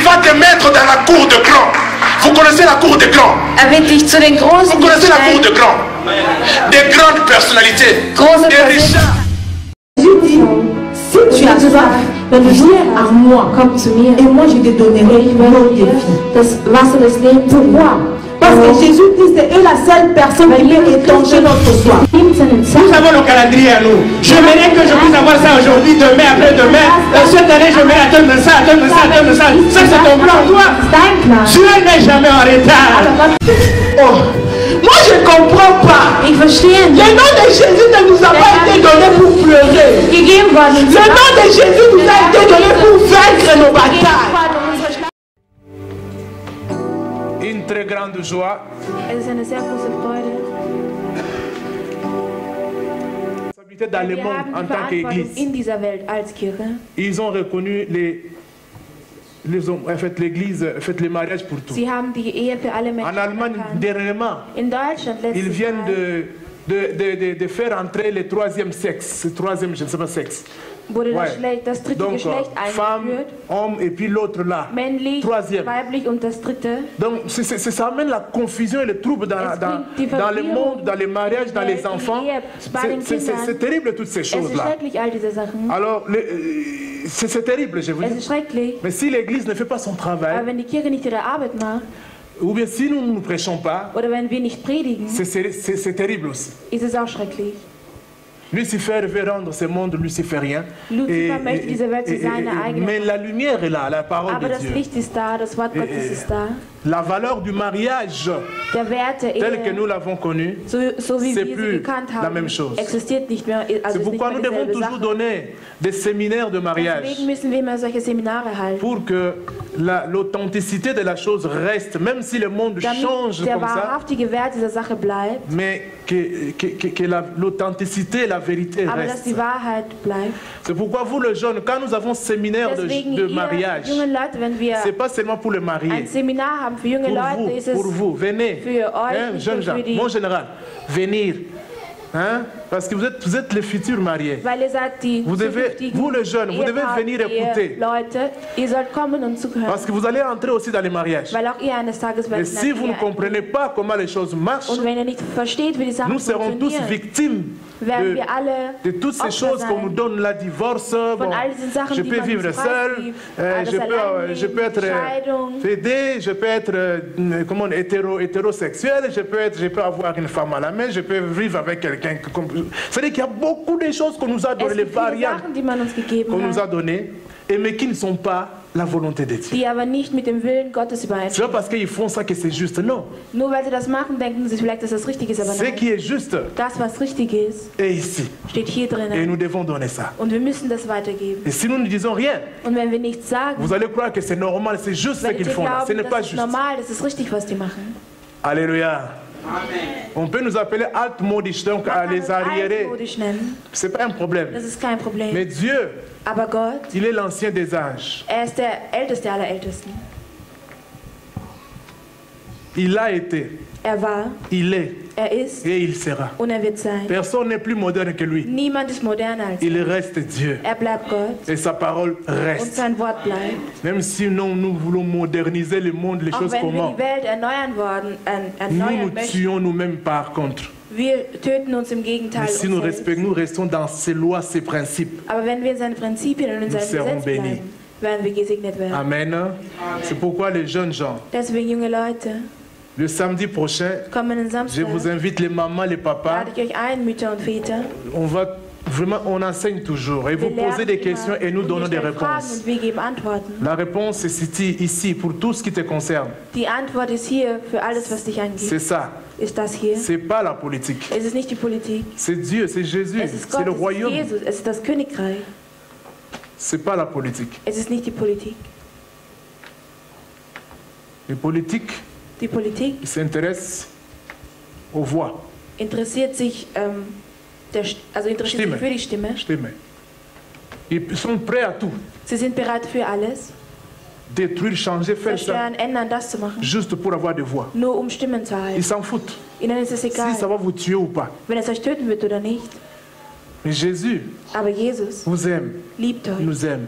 va te mettre dans la cour de grand. Vous connaissez la cour de grand? Vous connaissez la cour de grand? Des grandes personnalités, des riches. Je dis, si tu as soif, viens à moi, et moi je te donnerai l'eau de vie. Pourquoi? Parce que Jésus-Christ est la seule personne qui peut étancher notre soif. Nous avons le calendrier à nous. J'aimerais que je puisse avoir ça aujourd'hui, demain, après-demain. Cette année, je vais attendre ça, attendre ça, attendre ça. Ça, c'est ton plan, toi. Dieu n'est jamais en retard. Oh. Moi, je ne comprends pas. Le nom de Jésus ne nous a pas été donné pour pleurer. Le nom de Jésus nous a été donné pour vaincre nos batailles. Une très grande joie. Dans le monde en tant qu'Église, ils ont reconnu l'Église fait le mariage pour tous. En Allemagne, dernièrement, ils viennent de faire entrer le troisième sexe, le troisième, je ne sais pas, sexe. Wurde Ouais. das dritte Donc, Geschlecht femme, eingeführt. homme et puis l'autre là. Männlich, Troisième. weiblich und das dritte. Donc ça amène la confusion et le trouble dans le monde, dans les mariages, dans les enfants. C'est terrible toutes ces choses-là. Alors, c'est terrible, je vous dis. Mais si l'Église ne fait pas son travail, Aber wenn die Kirche nicht ihre Arbeit macht, ou bien si nous ne prêchons pas, oder wenn wir nicht predigen, c'est terrible aussi. ist es auch schrecklich. Lucifer veut rendre ce monde luciférien. Lucifer möchte diese Welt zu seiner eigenen. Mais la lumière est là, la parole Aber de das Dieu. Licht ist da, das Wort Gottes ist da. La valeur du mariage, Der Wert der tel que Ehe, nous l'avons connu, so wie c'est wir sie plus gekannt la haben, même chose. existiert nicht mehr. C'est Also ist nicht pourquoi mehr nous devons dieselbe toujours Sache. donner des séminaires de mariage Deswegen müssen wir immer solche Seminare halten. pour que l'authenticité de la chose reste, même si le monde change Der comme ça, wahrhaftige Wert dieser Sache bleibt, mais que l'authenticité et la vérité aber dass restent. die Wahrheit bleibt. C'est pourquoi vous, les jeunes, quand nous avons séminaire Deswegen de ihr mariage, jungen Leute, wenn wir c'est pas seulement pour le marié. ein Seminar haben für junge Leute, ist es Pour vous, venez. für euch, Hein, nicht jeunes nur gens, für die, mon général, venir. Hein? Parce que vous êtes les futurs mariés. weil ihr seid die Vous zukünftigen les jeunes, vous devez venir écouter. Leute, ihr sollt kommen und zuhören, Parce que vous allez entrer aussi dans les mariages. weil auch ihr eines Tages Et werdet si vous ne comprenez pas comment les choses marchent, und wenn ihr nicht versteht, wie die Sachen nous serons tous funktionieren, victimes werden wir alle de toutes ces Opfer choses qu'on nous sein. donne, la divorce. Bon, all diesen Sachen, je die peux man vivre uns seul, preisgibt, das je peux être Scheidung. fédé, je peux être hétérosexuel, je peux avoir une femme à la main, je peux vivre avec quelqu'un. C'est-à-dire qu'il y a beaucoup de choses qu'on nous a données, Es les gibt viele variantes Sachen, die man uns gegeben qu'on nous a hat, données, mais qui ne sont pas la volonté de Dieu. die aber nicht mit dem Willen Gottes C'est übereinstimmen. pas parce qu'ils font ça que c'est juste, non. Nur weil sie das machen, denken sie vielleicht, dass das richtig ist, aber Ce nein. qui est juste Das, was richtig ist, est ici. steht hier Et drinnen. nous devons donner ça. Und wir müssen das weitergeben. Et si nous ne disons rien, Und wenn wir nichts sagen, vous allez croire que c'est normal, c'est juste ce werdet qu'ils ihr font là. Ce glauben, n'est pas das ist juste. normal, das ist richtig, was die machen. Alléluia. On peut nous appeler altmodisch, donc Man kann les uns arriérés. altmodisch nennen, C'est pas un problème. das ist kein Problem. Mais Dieu, Aber Gott, il est l'ancien des âges. er ist der Älteste aller Ältesten. Il a été, Er war, il est er ist et il sera. und er wird sein. Personne n'est plus moderne que lui. Niemand ist moderner als Il er. reste Dieu. Er bleibt Gott Et sa parole und reste. sein Wort bleibt. Même si nous voulons moderniser le monde, les Auch choses wenn wir comment, die Welt erneuern nous erneuern nous möchten, tuons nous-mêmes par contre. wir töten uns im Gegenteil. Mais si uns selbst. nous restons dans ces lois, ces principes. Aber wenn wir in seinen Prinzipien und in Nous seinem serons Gesetz bénis. bleiben, werden wir gesegnet werden. Amen. C'est pourquoi les jeunes gens, Deswegen, junge Leute, le samedi prochain, kommenden je Samstag vous invite les mamans, les papas. lade ich euch ein, Mütter und Väter. On enseigne toujours. Et vous Wir posez des lernen questions immer et nous und donnons wir des stellen Fragen réponses. und wir geben Antworten. La réponse est ici pour tout ce qui te concerne. Die Antwort ist hier für alles, was dich angeht. C'est ça. Ist das hier? C'est pas la politique. Es ist nicht die Politik. C'est Dieu, c'est Jésus, Es ist c'est Gott, le es ist royaume. Jesus, es ist das Königreich. C'est pas la politique. Es ist nicht die Politik. Les politiques Die Politik s'intéressent aux voix. interessiert sich, interessiert sich für die Stimme. Stimme. Ils sont prêts à tout. Sie sind bereit für alles. Détruire, changer, faire ça. Zerstören, ändern, das zu machen. Juste pour avoir des voix. Nur um Stimmen zu Ils halten. s'en foutent. Ihnen ist es egal, Si ça va vous tuer ou pas. wenn es euch töten wird oder nicht. Mais Jésus Aber Jesus vous aime, liebt euch, nous aime.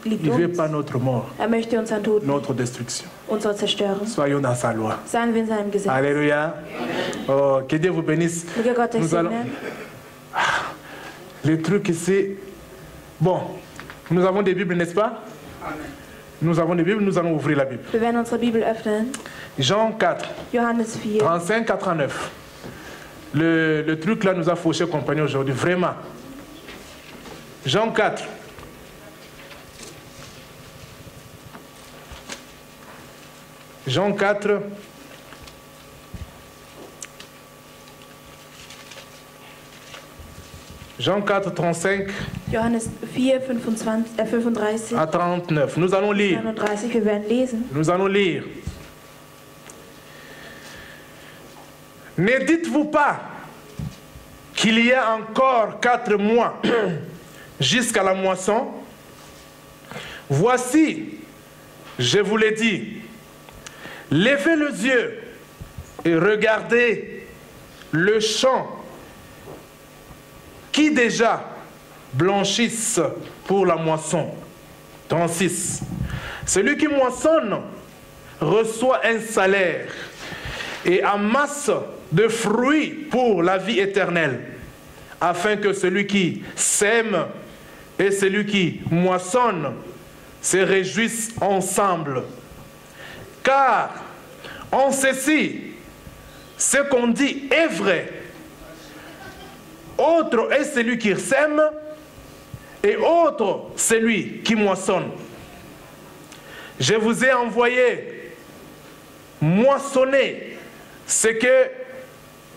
Il ne veut pas notre mort, möchte unseren Tod, notre destruction. unsere Zerstörung. Soyons dans sa loi. Seien wir in seinem Gesetz. Alléluia. Oh, que Dieu vous bénisse. Möge Gott euch segnen. Les trucs ici. Bon, nous avons des Bibles, n'est-ce pas? Nous avons des Bibles, nous allons ouvrir la Bible. Wir werden unsere Bibel öffnen. Jean 4, Johannes 4, 35 à 39. Le truc là nous a fauché compagnie aujourd'hui, vraiment. Jean 4. Jean 4. Jean 4, 35 Johannes 4, 35 à 39. Nous allons lire. 39, wir werden lesen. Nous allons lire. Ne dites-vous pas qu'il y a encore 4 mois jusqu'à la moisson? Voici, je vous l'ai dit, levez les yeux et regardez le champ qui déjà blanchissent pour la moisson. 36. Celui qui moissonne reçoit un salaire et amasse de fruits pour la vie éternelle, afin que celui qui sème et celui qui moissonne se réjouissent ensemble. Car en ceci, ce qu'on dit est vrai. Autre est celui qui sème et autre celui qui moissonne. Je vous ai envoyé moissonner ce que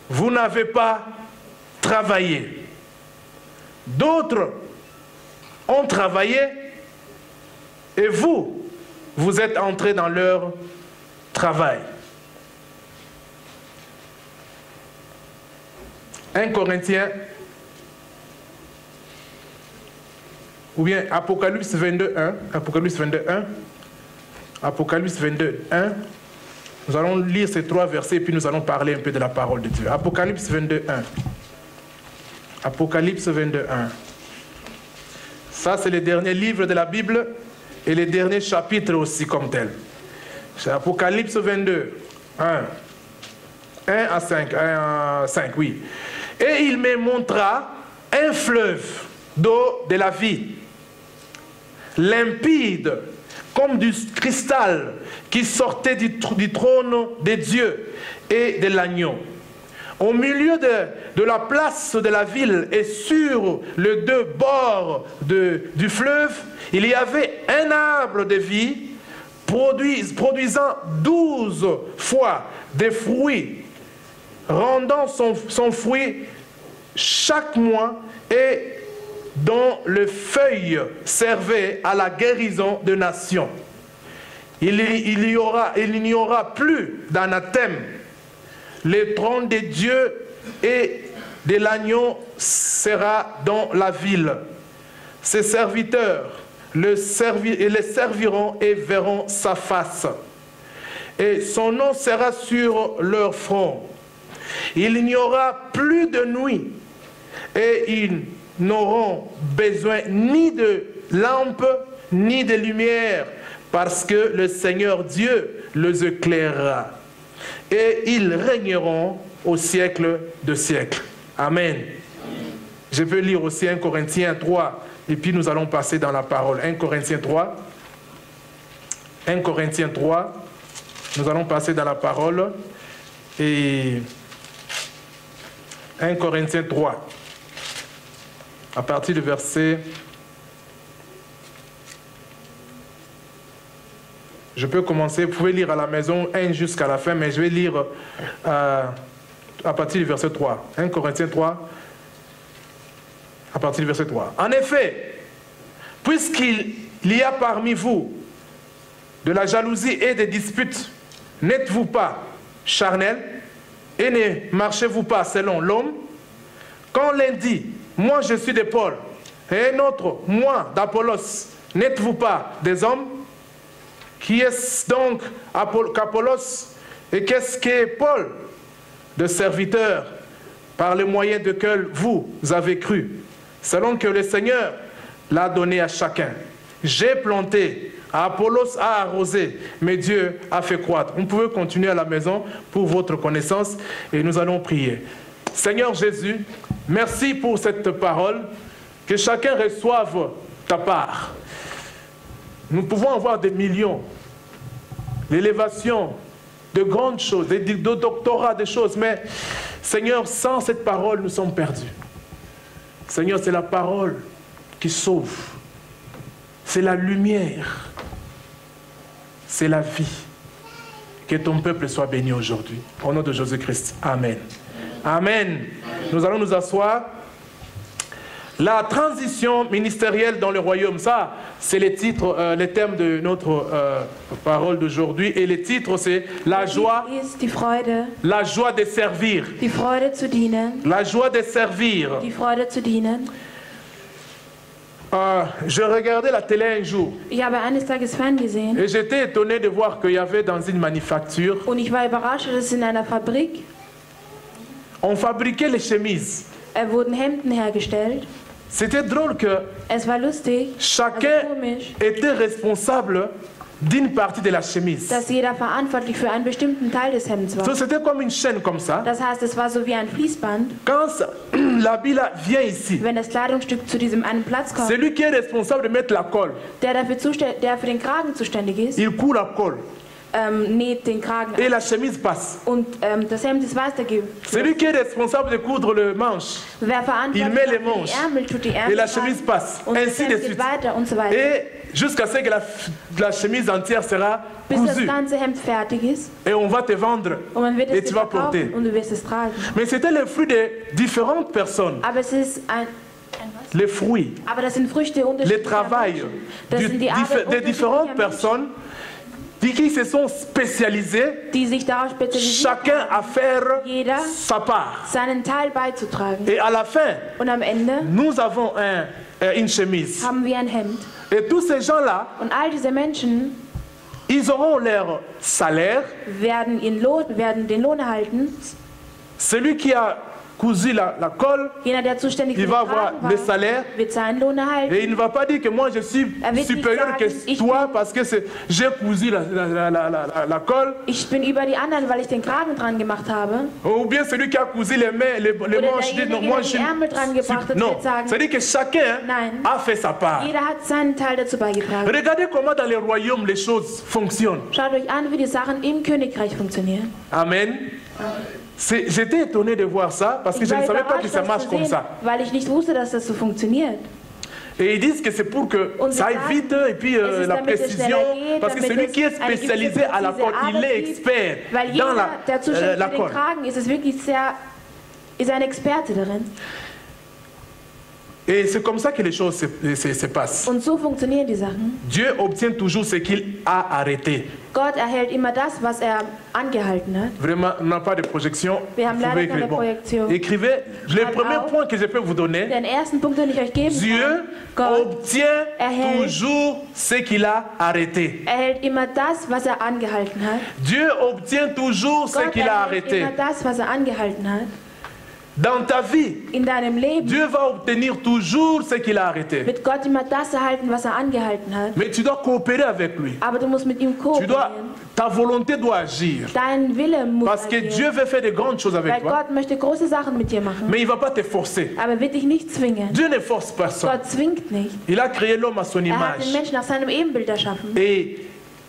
vous n'avez pas travaillé. D'autres ont travaillé et vous, vous êtes entrés dans leur travail. 1 Corinthiens, ou bien Apocalypse 22, 1, Apocalypse 22, 1, Apocalypse 22, 1. Nous allons lire ces 3 versets et puis nous allons parler un peu de la parole de Dieu. Apocalypse 22, 1. Apocalypse 22, 1. Ça, c'est le dernier livre de la Bible et les derniers chapitres aussi comme tel. C'est Apocalypse 22, 1. 1 à 5, 1 à 5, oui. Et il me montra un fleuve d'eau de la vie, limpide comme du cristal qui sortait du trône de Dieu et de l'agneau. Au milieu de la place de la ville et sur les 2 bords du fleuve, il y avait un arbre de vie produisant 12 fois des fruits, rendant son fruit chaque mois et dont les feuilles servaient à la guérison de nations. Il n'y aura plus d'anathème. Le trône de Dieu et de l'agneau sera dans la ville. Ses serviteurs le serviront et verront sa face. Et son nom sera sur leur front. Il n'y aura plus de nuit et ils n'auront besoin ni de lampe ni de lumière parce que le Seigneur Dieu les éclairera. Et ils régneront au siècle de siècles. Amen. Je peux lire aussi 1 Corinthiens 3 et puis nous allons passer dans la parole. 1 Corinthiens 3. 1 Corinthiens 3. Nous allons passer dans la parole. Et 1 Corinthiens 3. À partir du verset... Je peux commencer, vous pouvez lire à la maison 1 jusqu'à la fin, mais je vais lire à partir du verset 3. 1 Corinthiens 3, à partir du verset 3. En effet, puisqu'il y a parmi vous de la jalousie et des disputes, n'êtes-vous pas charnels et ne marchez-vous pas selon l'homme? Quand l'un dit, moi je suis de Paul, et un autre, moi d'Apollos, n'êtes-vous pas des hommes? Qui est donc qu'Apollos et qu'est-ce qu'est Paul? De serviteur par le moyen duquel vous avez cru, selon que le Seigneur l'a donné à chacun. j'ai planté, Apollos a arrosé, mais Dieu a fait croître. Vous pouvez continuer à la maison pour votre connaissance et nous allons prier. Seigneur Jésus, merci pour cette parole, que chacun reçoive ta part. Nous pouvons avoir des millions, l'élévation, de grandes choses, de doctorats, des choses, mais Seigneur, sans cette parole, nous sommes perdus. Seigneur, c'est la parole qui sauve. C'est la lumière. C'est la vie. Que ton peuple soit béni aujourd'hui. Au nom de Jésus-Christ. Amen. Amen. Nous allons nous asseoir. La transition ministérielle dans le royaume, ça, c'est les titres, les thèmes de notre parole d'aujourd'hui. Et les titres, c'est la joie de servir. Die Freude zu dienen. La joie de servir. Die Freude zu dienen. Je regardais la télé un jour. Ich habe eines Tages Fern gesehen. Et j'étais étonné de voir qu'il y avait dans une manufacture. Und ich war überrascht, dass in einer Fabrik. On fabriquait les chemises. Wurden Hemden hergestellt. C'était drôle que es war lustig, chacun était responsable d'une partie de la chemise. Dass jeder verantwortlich für einen bestimmten Teil des Hemds war. So, c'était comme une chaîne comme ça. Das heißt, es war so wie ein Fließband. Quand l'habit là vient ici, wenn das Kleidungsstück zu diesem einen Platz kommt, celui qui est responsable de mettre la colle, der für den Kragen zuständig ist, il coud la colle. Näht den Kragen et la chemise passe. Und das Hemd ist weitergegeben. Celui qui est responsable de coudre le manche, il met les manches et la chemise passe. Ainsi de suite. Et jusqu'à ce que la chemise entière sera cousue. Et on va te vendre et tu vas porter. Mais c'était le fruit de différentes personnes. Les fruits, le travail de différentes personnes qui se sont spécialisés, chacun à faire sa part. Et à la fin, nous avons une chemise. Et tous ces gens-là, ils auront leur salaire. Celui qui a cousu la colle, il va avoir le salaire et il ne va pas dire que moi je suis supérieur que toi parce que j'ai cousu la colle. Ou bien celui qui a cousu les manches dit non, moi je suis... Non, c'est-à-dire que chacun a fait sa part. Regardez comment dans les royaumes les choses fonctionnent. Amen. J'étais étonné de voir ça parce que je ne savais pas que ça marche comme ça. Et ils disent que c'est pour que ça aille vite et puis la précision, parce que celui qui est spécialisé à la colle, il est expert dans la colle. Et c'est comme ça que les choses se passent. Und so funktionieren die Sachen. Dieu obtient toujours ce qu'il a arrêté. Gott erhält immer das, was angehalten hat. Vraiment, on n'a pas de projection. Wir haben leider keine Projektion. Écrivez le premier point que je peux vous donner. Den ersten Punkt, den ich euch geben Dieu obtient toujours ce qu'il a arrêté. Erhält immer das, was angehalten hat. Dieu obtient toujours ce qu'il a arrêté. Immer das, was angehalten hat. Dans ta vie, in deinem Leben, Dieu va obtenir toujours ce qu'il a arrêté. Wird Gott immer das erhalten, was angehalten hat. Mais tu dois coopérer avec lui. Aber du musst mit ihm kooperieren. Ta volonté doit agir. Dein Wille muss Parce que Dieu veut faire de grandes choses avec toi. Gott möchte große Sachen mit dir machen. Mais il ne va pas te forcer. Aber wird dich nicht zwingen. Dieu ne force personne. Gott zwingt nicht. Il a créé l'homme à son image. Hat den Menschen nach seinem Ebenbild erschaffen.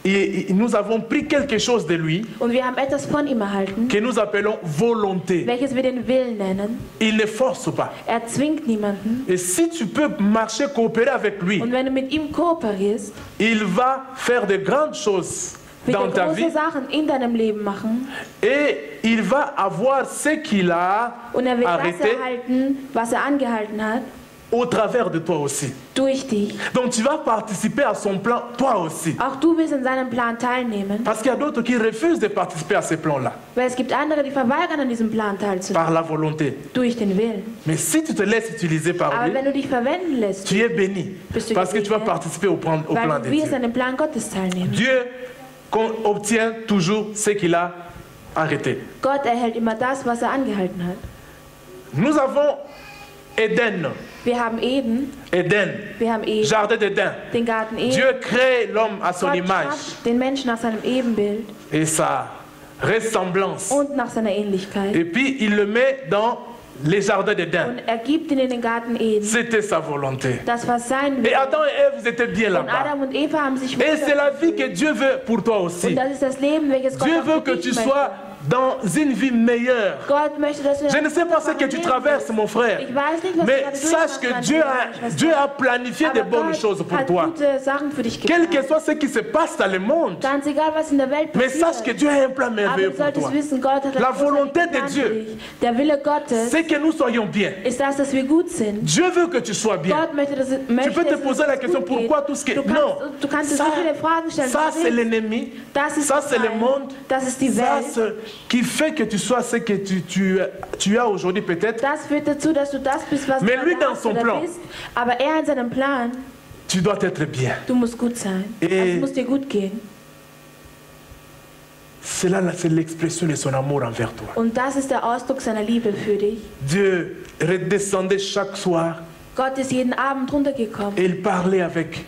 Et nous avons pris quelque chose de lui Und wir haben etwas von ihm erhalten, que nous appelons volonté. Welches wir den Willen nennen. Il ne force pas. Zwingt niemanden. Et si tu peux marcher, coopérer avec lui, Und wenn du mit ihm kooperierst, il va faire de grandes choses dans ta vie. Sachen in deinem Leben machen. Et il va avoir ce qu'il a wird arrêté das erhalten, was angehalten hat. Au travers de toi aussi. Durch dich. Donc tu vas participer à son plan toi aussi. Auch du wirst in seinem Plan teilnehmen. Parce qu'il y a d'autres qui refusent de participer à ces plans-là. Weil es gibt andere, die verweigern, an diesem Plan teilzunehmen. Par la volonté. Durch den Willen. Mais si tu te laisses utiliser par Aber lui, wenn du dich verwenden lässt, tu es béni. Parce que tu vas participer au plan de Dieu. An dem Plan Gottes teilnehmen. Dieu obtient toujours ce qu'il a arrêté. Gott erhält immer das, was angehalten hat. Nous avons Eden. Wir haben Eden. Eden. Wir haben Eden. Jardin d'Eden. Den Garten Eden. Dieu crée l'homme à son Gott image. schafft den Menschen nach seinem Ebenbild. Et sa ressemblance. Und nach seiner Ähnlichkeit. Et puis il le met dans les jardins d'Éden. Und er gibt ihn in den Garten Eden. C'était sa volonté. Das war sein Wille. Et Adam et Ève étaient bien Und là-bas. Adam und Eva haben sich Et c'est la vie que Dieu veut pour toi Und aussi. das ist das Leben, welches Gott Dieu auch veut für que dich tu möchte. sois dans une vie meilleure. Gott möchte, dass du Je ne sais pas ce que tu traverses, mon frère. Ich weiß nicht, was Mais du gerade sache que Dieu a planifié de bonnes choses pour toi. Gute Sachen für dich Quel que geplant. soit ce qui se passe dans le monde. Ganz egal, was in der Welt Mais sache que passiert. Dieu a un plan Aber merveilleux du pour toi. solltest wissen, Gott hat La einen volonté großartigen de Plan Dieu. für dich. Der Wille Gottes C'est que nous soyons bien. ist das, dass wir gut sind. Dieu veut que tu sois bien. Gott möchte, dass Tu peux te poser la question, pourquoi tout ce qui... Non, Du kannst dir ça, so viele Fragen stellen. ça wie du c'est willst. l'ennemi. Das ist Ça der c'est le Feind. monde. Das ist die Ça Welt. c'est qui fait que tu sois ce que tu as aujourd'hui peut-être. Das führt dazu, dass du das bist, was Mais du lui, gerade dans hast son oder plan. bist. Aber er in seinem Plan, Tu dois être bien. du musst gut sein. Et- Also es muss dir gut gehen. Cela, c'est l'expression de son amour envers toi. Und das ist der Ausdruck seiner Liebe für dich. Dieu redescendait chaque soir Gott ist jeden Abend runtergekommen et il parlait avec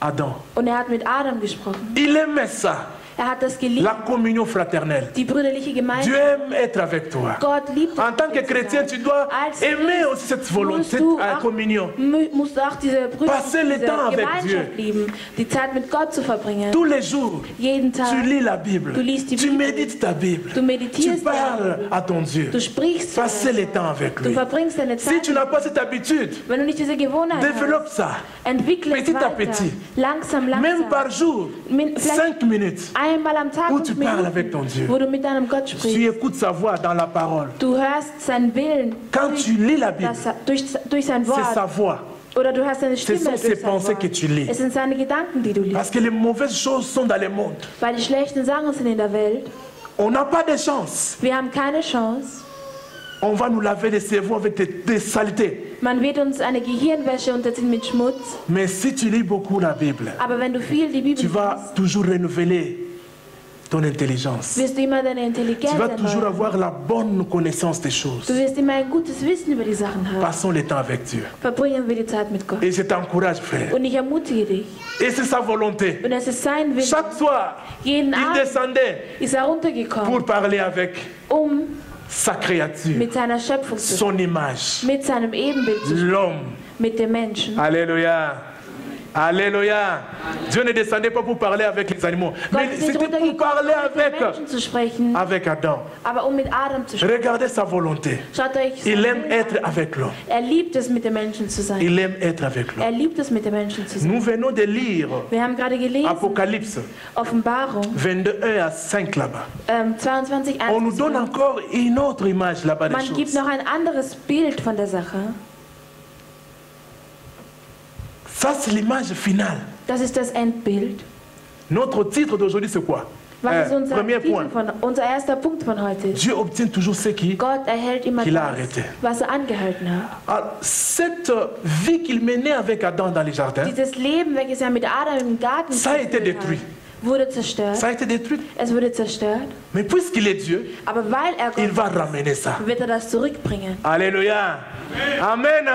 Adam. und er hat mit Adam gesprochen. Il aimait ça, Er hat das geliebt, la communion fraternelle. die brüderliche Dieu Gemeinschaft. aime être avec toi. Gott liebt En tant que chrétien, tu dois aimer aussi cette volonté, cette communion. Musst du auch diese Passer le diese temps avec Gemeinschaft Dieu. lieben, die Zeit mit Gott zu verbringen. Tous les jours, Jeden Tag. tu lis la Bible, Du liest die tu Bibel. médites ta Bible, Du meditierst tu parles à ton Dieu. Du sprichst zu Passer ihm. le temps avec Du lui. verbringst deine Si Zeit. tu n'as pas cette habitude, Wenn du nicht diese Gewohnheit développe hast, ça. entwickle es Petit à weiter. petit. Langsam, Même langsam. par jour, Vielleicht 5 minutes, einmal am Tag où 5 tu parles avec ton Minuten, Dieu. wo du mit deinem Gott Tu sprichst. écoutes sa voix dans la parole. Du hörst seinen Willen Quand tu lis la Bible, durch sein c'est sa Wort. voix. Oder du hörst seine Ce Stimme sont durch ces sein pensées Wort. que tu lis. Es sind seine Gedanken, die du liest. Parce que les mauvaises choses sont dans le monde. Weil die schlechten Sachen sind in der Welt. On n'a pas de chance. Wir haben keine Chance. On va nous laver les cerveaux avec des saletés. Man wird uns eine Gehirnwäsche unterziehen mit Schmutz. Mais si tu lis beaucoup la Bible, Aber wenn du viel die Bibel tu vas liest, toujours renouveler ton intelligence. wirst du immer deine Intelligenz Tu vas toujours erneuern. avoir la bonne connaissance des choses. Du wirst immer ein gutes Wissen über die Sachen haben. Passons le temps avec Dieu. Verbringen wir die Zeit mit Gott. Et je t'encourage, frère. Und ich ermutige dich. Et c'est sa volonté. Und es ist sein Wille. Chaque soir, Jeden il Abend descendait ist er runtergekommen, pour parler avec sa mit créature, seiner Schöpfung zu son image, mit seinem Ebenbild zu sprechen, l'homme. mit dem Menschen. Alléluia. Alléluia. Dieu ne descendait pas pour parler avec les animaux, Gott mais ist nicht c'était pour runtergekommen, parler um mit avec, Menschen zu sprechen, avec Adam. aber um mit Adam zu sprechen. Regardez sa volonté. Schaut euch Il seinen aime Willen être an. avec l'homme. Er liebt es, mit den Menschen zu sein. Il aime être avec l'homme. Er liebt es, mit den Menschen zu sein. Nous venons de lire Wir haben gerade gelesen, Apocalypse Offenbarung 22, 1 à 5 là-bas. 22, 1 On nous bis donne 5. encore une autre image là-bas des Man gibt choses. noch ein anderes Bild von der Sache. Ça, c'est l'image finale. Das ist das Endbild. Notre titre d'aujourd'hui, c'est quoi? Was ist unser, Premier point. unser erster Punkt von heute? Dieu obtient toujours ce qui... Gott erhält immer Qu'il a das, arrêté. was er angehalten hat. Alors, cette vie qu'il menait avec Adam dans les jardins, Dieses Leben, welches er mit Adam im Garten ça a été geführt détruit. hat, wurde zerstört. Ça a été détruit. Es wurde zerstört. Mais puisqu'il est Dieu, Aber weil er il Gott va ist, ramener ça. wird er das zurückbringen. Alléluia. Amen.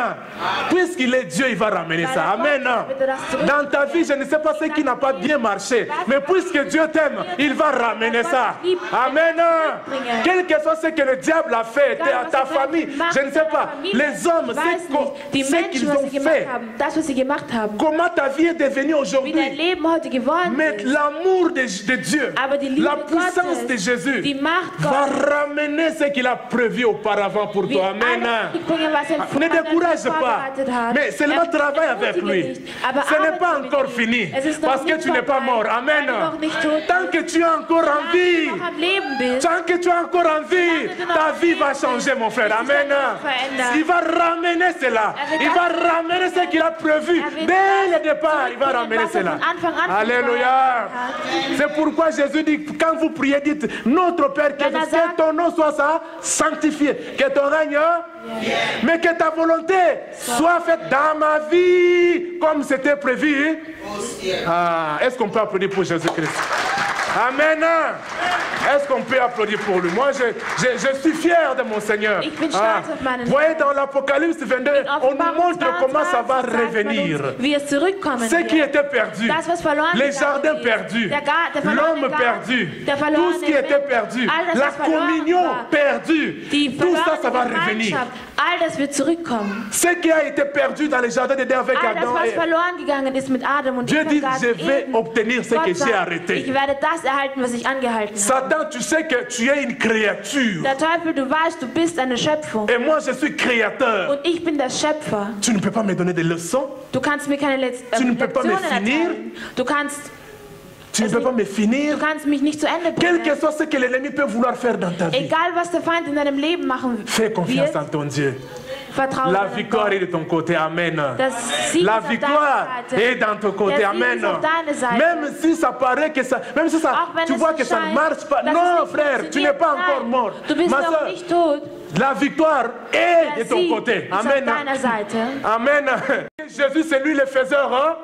Puisqu'il est Dieu, il va ramener ça. Amen. Dans ta vie, je ne sais pas ce qui n'a pas bien marché, mais puisque Dieu t'aime, il va ramener ça. Amen. Quel que soit ce que le diable a fait à ta famille, je ne sais pas, les hommes, Die ce Menschen, qu'ils was ont sie gemacht fait, haben, das, was sie gemacht haben, comment ta vie est devenue wie dein aujourd'hui. Leben heute geworden Mais ist. l'amour de Dieu, Aber die Liebe la puissance Gottes, de Jésus die Macht va Gottes, ramener ce qu'il a prévu auparavant pour wird toi. Amen. alles zurückbringen, was er Ne vorher décourage pas, vorbereitet hat. mais seulement travaille avec ermutige lui. dich, aber Ce n'est arbeite pas mit encore ihm. fini, Es ist noch parce que nicht tu n'es pas vorbei, mort. Amen. weil du noch nicht tot Tant que tu es encore en vie, noch am Leben bist, tant que tu es encore en vie, ta vie va changer, mon frère. Amen. Il va ramener cela. Il va ramener ce qu'il a prévu. Dès le départ, il va ramener cela. Alléluia. C'est pourquoi Jésus dit, quand vous priez, dites, notre Père qui est que ton nom soit sanctifié, que ton règne, mais que ta volonté soit faite dans ma vie comme c'était prévu. Est-ce qu'on peut applaudir pour Jésus-Christ? Amen. Est-ce qu'on peut applaudir pour lui? Moi, je suis fier de mon Seigneur. Vous voyez, dans l'Apocalypse 22, on nous montre comment ça va revenir. Ce qui était perdu, les jardins perdus, l'homme perdu, tout ce qui était perdu, la communion perdue, tout ça, ça va revenir. Ce qui a été perdu dans les jardins d'Éden avec Adam, Dieu dit, je vais obtenir ce que j'ai arrêté. Satan, tu sais que tu es une créature. Et moi, je suis créateur. Tu ne peux pas me donner des leçons. Tu ne peux pas me finir. Tu ne peux pas me finir. Quel que soit ce que l'ennemi peut vouloir faire dans ta vie. Fais confiance en ton Dieu. La victoire est de ton côté, amen. La victoire est dans ton côté, amen. Même si ça paraît que ça, même si ça, tu vois que ça ne marche pas. Non, frère, tu n'es pas encore mort. Ma soeur, la victoire est de ton côté, amen. Amen. Jésus, c'est lui le faiseur, hein?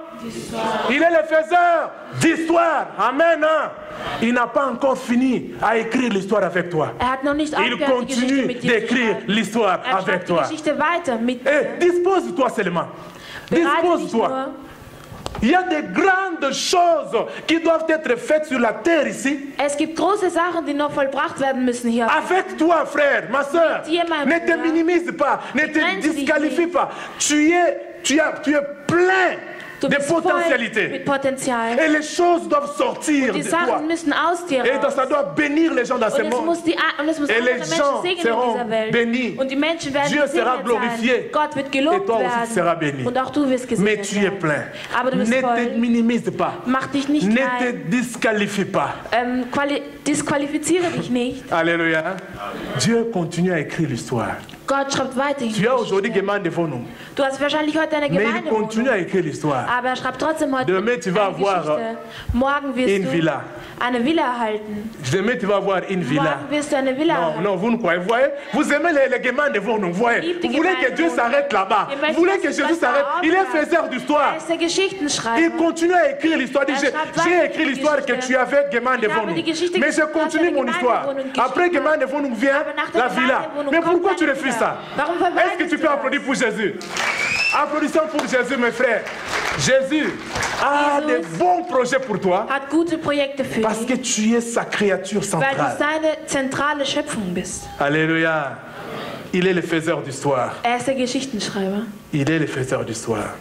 Il est le faiseur d'histoire, amen. Il n'a pas encore fini à écrire l'histoire avec toi. Il continue d'écrire l'histoire avec toi. Et dispose-toi seulement. Dispose-toi. Il y a des grandes choses qui doivent être faites sur la terre ici. Avec toi, frère, ma soeur. Ne te minimise pas, ne te disqualifie pas. Tu es plein de potentialités. Et les choses doivent sortir de toi. Et ça doit bénir les gens dans ce monde. Et les gens seront bénis. Dieu sera glorifié. Et toi aussi tu seras béni. Mais tu es plein. Ne te minimise pas. Ne te disqualifie pas. Alléluia. Dieu continue à écrire l'histoire. Gott schreibt weiter. Tu as aujourd'hui Gemeindewohnung. Du hast wahrscheinlich heute eine Mais il continue à écrire l'histoire. Aber er schreibt trotzdem heute Demain, tu vas avoir Morgen wirst une villa. Eine Villa erhalten. Demain, tu vas avoir une villa. Morgen wirst du eine Villa erhalten. Non, vous ne croyez. Vous voyez, vous aimez les Gemeindewohnung. Vous voyez, vous voulez que Dieu s'arrête là-bas. Vous voulez que Jésus s'arrête. Il est faiseur d'histoire. Il continue à écrire l'histoire. J'ai écrit l'histoire que tu avais Gemeindewohnung. Mais je continue mon histoire. Après Gemeindewohnung vient la villa. Mais pourquoi tu refuses ça? Est-ce que tu peux applaudir pour Jésus? Applaudissons pour Jésus, mes frères. Jésus a des bons projets pour toi. Parce que tu es sa créature centrale. Alléluia. Il est le faiseur d'histoire. Il est le faiseur d'histoire.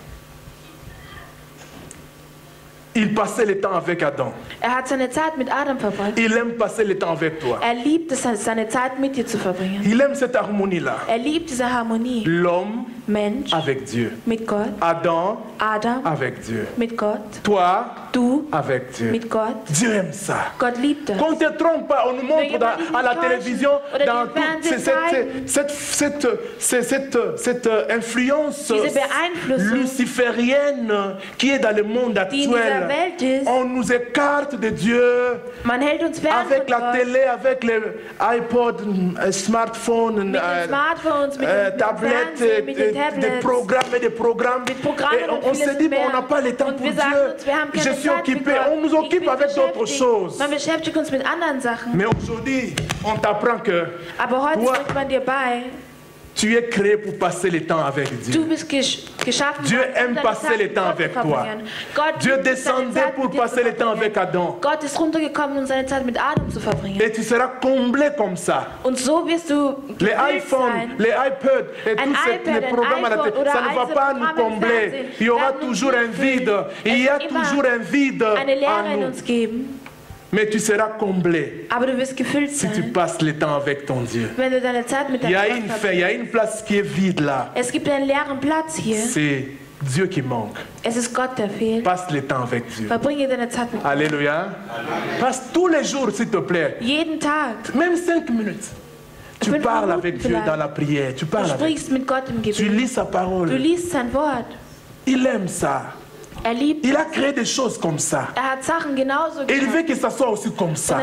Il passait le temps avec Adam. Hat seine Zeit mit Adam verbracht. Il aime passer le temps avec toi. Liebt es, seine Zeit mit dir zu verbringen. Il aime cette harmonie-là. Liebt diese Harmonie. L'homme Mensch avec Dieu. Mit Gott. Adam avec Dieu. Mit Gott. Toi du avec Dieu. Mit Gott. Dieu aime ça. Gott liebt es. Qu'on ne te trompe pas, on nous montre à la télévision dans cette influence luciférienne qui est dans le monde actuel. On nous écarte de Dieu avec la télé, avec les iPods, smartphones, tablettes, des programmes. Et on se dit, on n'a pas le temps pour Dieu. Je suis occupé. On nous occupe avec d'autres choses. Mais aujourd'hui, on t'apprend que tu es créé pour passer le temps avec Dieu. Dieu aime passer le temps avec toi. Dieu descendait pour passer le temps avec Adam. Et tu seras comblé comme ça. Les iPhones, les iPads et tous les programmes à la télé, ça ne va pas nous combler. Il y aura toujours un vide. Il y a toujours un vide en nous. Mais tu seras comblé si tu passes le temps avec ton Dieu. Il y a une fin, il y a une place qui est vide là. C'est Dieu qui manque. Passe le temps avec Dieu. Alléluia. Passe tous les jours, s'il te plaît. Même 5 minutes. Tu parles avec Dieu dans la prière. Tu parles avec Dieu. Tu lis sa parole. Il aime ça. Il a créé des choses comme ça. Et il veut que ça soit aussi comme ça.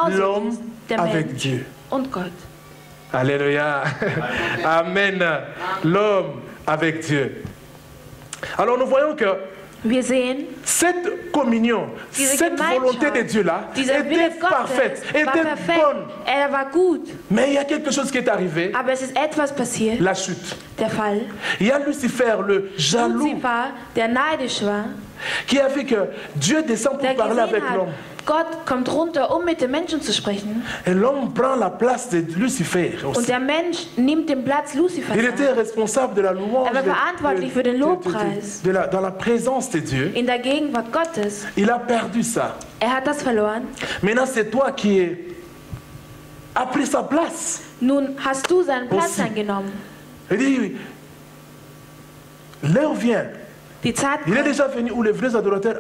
L'homme avec Dieu. Alléluia. Amen. L'homme avec Dieu. Alors nous voyons que Wir sehen, cette communion, cette volonté de Dieu-là était parfaite, était bonne. Er war gut. Mais il y a quelque chose qui est arrivé. Aber es ist etwas passiert. La chute. Der Fall. Il y a Lucifer, le jaloux, Lucifer, der neidisch war, qui a fait que Dieu descend pour parler avec l'homme. Gott kommt runter, um mit dem Menschen zu sprechen. Et l'homme prend la place de Lucifer aussi. Und der Mensch nimmt den Platz Lucifers. Il était responsable de la louange. Er war verantwortlich für den Lobpreis. Dans la présence de Dieu. In der Gegenwart Gottes. Il a perdu ça. Er hat das verloren. Maintenant, c'est toi qui as pris sa place. Nun hast du seinen Platz eingenommen. Il dit, l'heure vient. Die Zeit il est déjà venu où les vrais adorateurs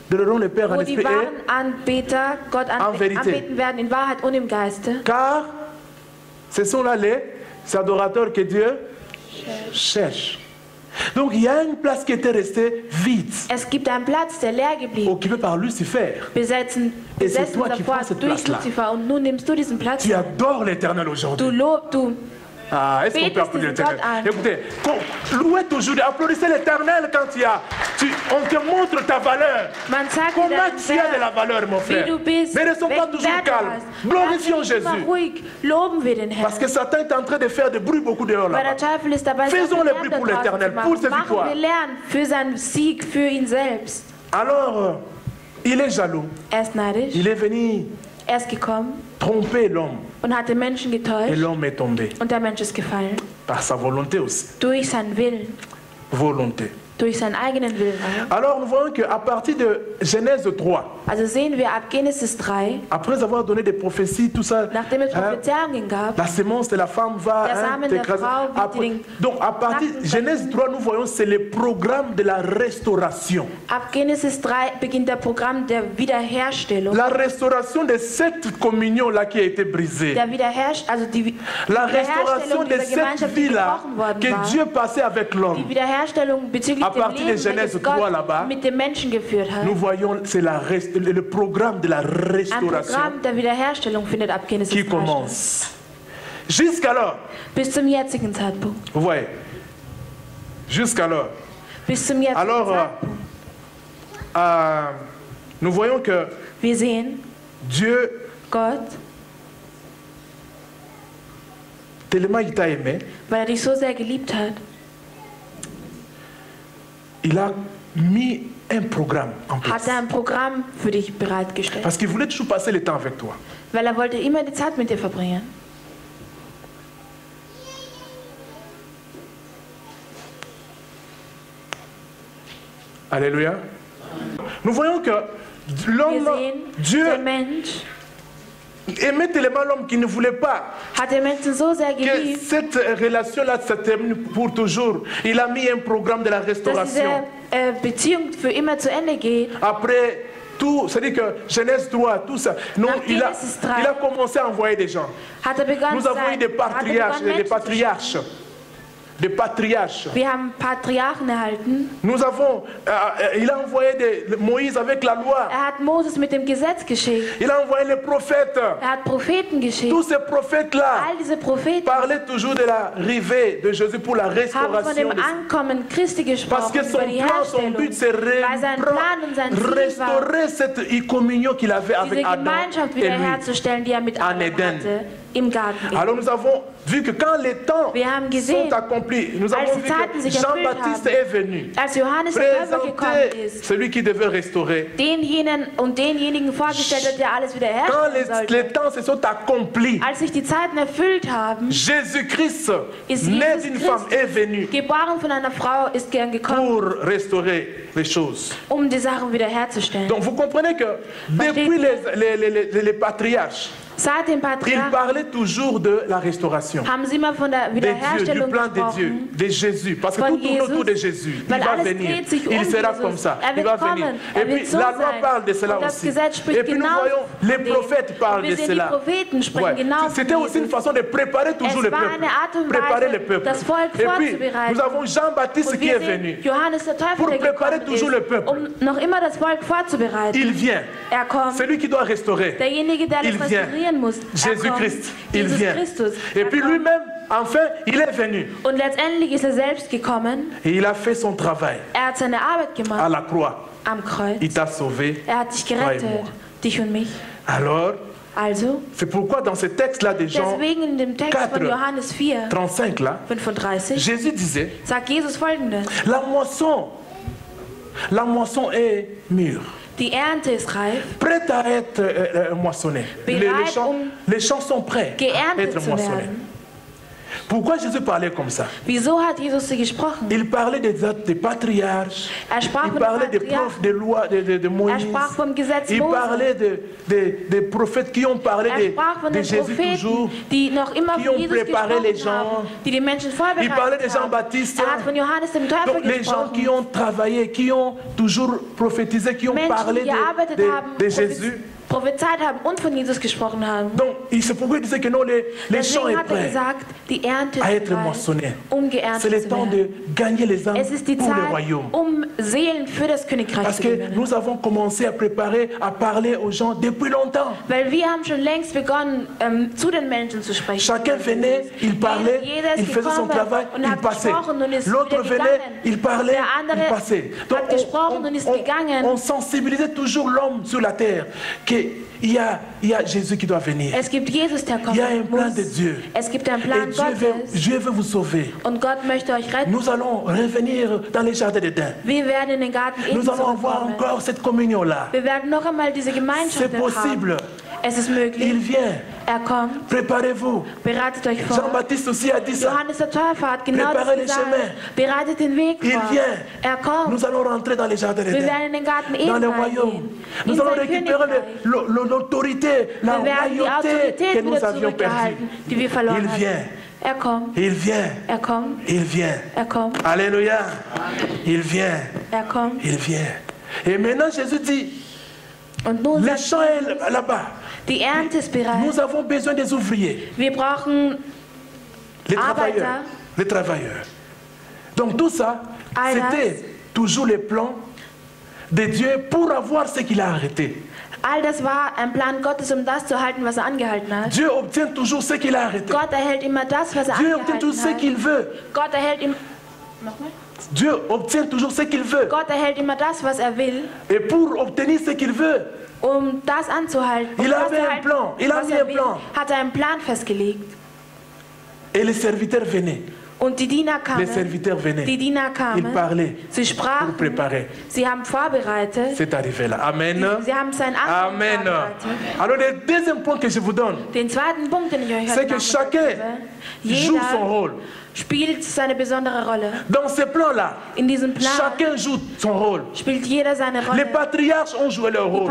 adoreront le Père en esprit die wahren Anbeter Gott anbeten werden in Wahrheit und im Geiste. Car ce sont là les adorateurs que Dieu cherche. Donc il y a une place qui était restée vide. Es gibt einen Platz, der leer geblieben. Occupé par Lucifer. Besessen davor durch Lucifer. Und nun nimmst du diesen Platz. Tu adores l'Éternel aujourd'hui. Du Ah, est-ce qu'on peut applaudir l'Éternel? Écoutez, louez toujours, applaudissez l'Éternel quand on te montre ta valeur. Comment tu as de la valeur, mon frère? Mais ne sois pas toujours calme. Glorifions Jésus. Parce que Satan est en train de faire de bruit beaucoup dehors là-bas. Faisons le bruit pour l'Éternel, pour ses victoires. Alors, il est jaloux. Il est venu tromper l'homme. Und hat den Menschen getäuscht. Et l'homme est tombé. Und der Mensch ist gefallen. Par sa volonté aussi. Durch seinen Willen. Volonté. Durch seinen eigenen Willen. Alors nous voyons qu'à partir de Genèse 3, also sehen wir ab Genesis 3, après avoir donné des prophéties, tout ça, nachdem es Prophezeiungen gab, la sémence de la femme va t'écraser. Donc à partir de Genèse 3, nous voyons c'est le programme de la restauration. Ab Genesis 3 beginnt der Programm der Wiederherstellung. La restauration de cette communion là qui a été brisée. La restauration de cette vie là que Dieu passait avec l'homme. Die Wiederherstellung bezüglich à partir de Genèse 3 là-bas, nous voyons c'est le programme de la restauration qui commence. Jusqu'alors, bis zum jetzigen Zeitpunkt. Vous voyez, jusqu'alors. Bis zum jetzigen Zeitpunkt. Nous voyons que wir sehen, Dieu, Gott, tellement il t'a aimé, weil dich so sehr geliebt hat, il a mis un programme en place. Hat ein Programm für dich bereitgestellt. Parce qu'il voulait toujours passer le temps avec toi. Weil wollte immer die Zeit mit dir verbringen. Alléluia. Nous voyons que l'homme, Dieu, aimait tellement l'homme qui ne voulait pas que cette relation-là se termine pour toujours. Il a mis un programme de la restauration. Après tout, c'est-à-dire que Genèse 3, tout ça, non, il a commencé à envoyer des gens. Nous avons eu des patriarches. Des patriarches. Wir haben Patriarchen erhalten. Nous avons, il a envoyé Moïse avec la loi. Hat Moses mit dem Gesetz geschickt. Il a envoyé les prophètes. Hat Propheten geschickt. Tous ces prophètes-là all diese Propheten parlaient toujours de l'arrivée de Jésus pour la restauration. Haben von dem Ankommen Christi gesprochen. Parce que son plan, son but, c'est restaurer cette communion qu'il avait avec Adam Gemeinschaft wiederherzustellen, die er mit Adam hatte. Im Garten. Alors nous avons vu que quand les temps sont accomplis, nous avons vu que Jean-Baptiste est venu présenter celui qui devait restaurer. Denjenigen vorgestellt hat, der alles wiederherstellen sollte. Quand les temps se sont accomplis, als sich die Zeiten erfüllt haben, Jésus-Christ, né d'une femme, est venu geboren von einer Frau, ist gern gekommen, pour restaurer les choses. Die Sachen wiederherzustellen. Donc vous comprenez que depuis les patriarches, il parlait toujours de la restauration. De Dieu, du plan de Dieu, de Jésus. Parce que tout tourne autour de Jésus. Il va venir. Il sera comme ça. Il va venir. Et puis la loi parle de cela aussi. Et puis nous voyons, les prophètes parlent de cela. Ouais. C'était aussi une façon de préparer toujours le peuple. Préparer le peuple. Et puis nous avons Jean-Baptiste qui est venu pour préparer toujours le peuple. Il vient. Celui qui doit restaurer. Il vient. inspirieren muss. Jésus-Christ, il Jesus vient. Christus. Et puis lui-même, enfin, il est venu. Und letztendlich ist selbst gekommen. Et il a fait son travail Hat seine Arbeit gemacht. à la croix. Am Kreuz. Il t'a sauvé. Hat dich gerettet. Dich und mich. Alors, also, c'est pourquoi dans ce texte-là de Jean deswegen in dem Text 4, von Johannes 4, 35, là, 35, Jésus disait, sagt Jesus Folgendes. La moisson est mûre. Die Ernte ist reif. Prête à être moissonnée. Les champs sont prêts à être moissonnés. Pourquoi Jésus parlait comme ça? Wieso hat Jesus so gesprochen? Il parlait des patriarches. Il parlait des profs de loi de Moïse. Il parlait des prophètes qui ont parlé de Jésus toujours, qui ont préparé les gens. Il parlait de Jean-Baptiste. Donc les gens qui ont travaillé, qui ont toujours prophétisé, qui ont parlé de Jésus. Prophezeit haben und von Jesus gesprochen haben. Donc, c'est pourquoi il disait que non, les champs sont prêts à être moissonnés. C'est le temps de gagner les âmes pour le royaume. Seelen für das Königreich Parce que nous avons commencé à préparer, à parler aux gens depuis longtemps. Weil wir haben schon längst begonnen, zu den Menschen zu sprechen. Chacun venait, il parlait, il faisait son travail, il passait. L'autre venait, il parlait, il passait. Donc, on sensibilisait toujours l'homme sur la terre. Il y a Jésus qui doit venir. Es gibt Jesus, der kommen Il y a un plan muss. de Dieu. Es gibt einen Plan Et Dieu veut vous sauver. Und Gott möchte euch retten. Nous allons revenir dans les jardins d'Éden. Wir werden in den Garten Eden Nous allons avoir zurückkommen. encore cette communion-là. Wir werden noch einmal diese Gemeinschaft C'est possible. haben. Es ist möglich. Il vient. Kommt. Préparez-vous. Bereitet euch vor. Jean-Baptiste aussi a dit ça. Johannes der Täufer hat genau Préparez les das gesagt. chemins. Bereitet den Weg Il vor. vient. Kommt. Nous allons rentrer dans les jardins Wir d'Éden. werden in den Garten Dans Eden le royaume. Nous allons récupérer l'autorité, la royauté que nous avions perdue. Die wir verloren Il vient. hatten. Kommt. Il vient. Kommt. Il vient. Kommt. Alléluia. Il vient. Kommt. Il vient. Et maintenant Jésus dit, Und nun les champs est là-bas. Die Ernte ist bereit. Nous avons besoin des ouvriers. Wir brauchen les travailleurs. Les travailleurs. Donc tout ça, c'était toujours le plan de Dieu pour avoir ce qu'il a arrêté. All das war ein Plan Gottes, das zu halten, was angehalten hat. Dieu obtient toujours ce qu'il a arrêté. Gott erhält immer das, was Dieu obtient tout ce qu'il veut. Gott erhält immer. Nochmal? Dieu obtient toujours ce qu'il veut. Gott erhält immer das, was will. Et pour obtenir ce qu'il veut, das anzuhalten, il avait un plan. Il a mis un plan. Hat einen Plan festgelegt. Et les serviteurs venaient. Und die Diener kamen. Les serviteurs venaient. Die Diener kamen. Ils parlaient. Sie sprachen. Pour préparer. Sie haben vorbereitet. C'est arrivé là. Amen. Sie haben seinen Anfang vorbereitet. Alors le deuxième point que je vous donne, den zweiten Punkt, den ich euch c'est que chacun joue son rôle. Spielt seine besondere Rolle. Dans ce plan-là, in diesem Plan chacun joue son rôle. Spielt jeder seine Rolle. Les patriarches ont joué leur rôle.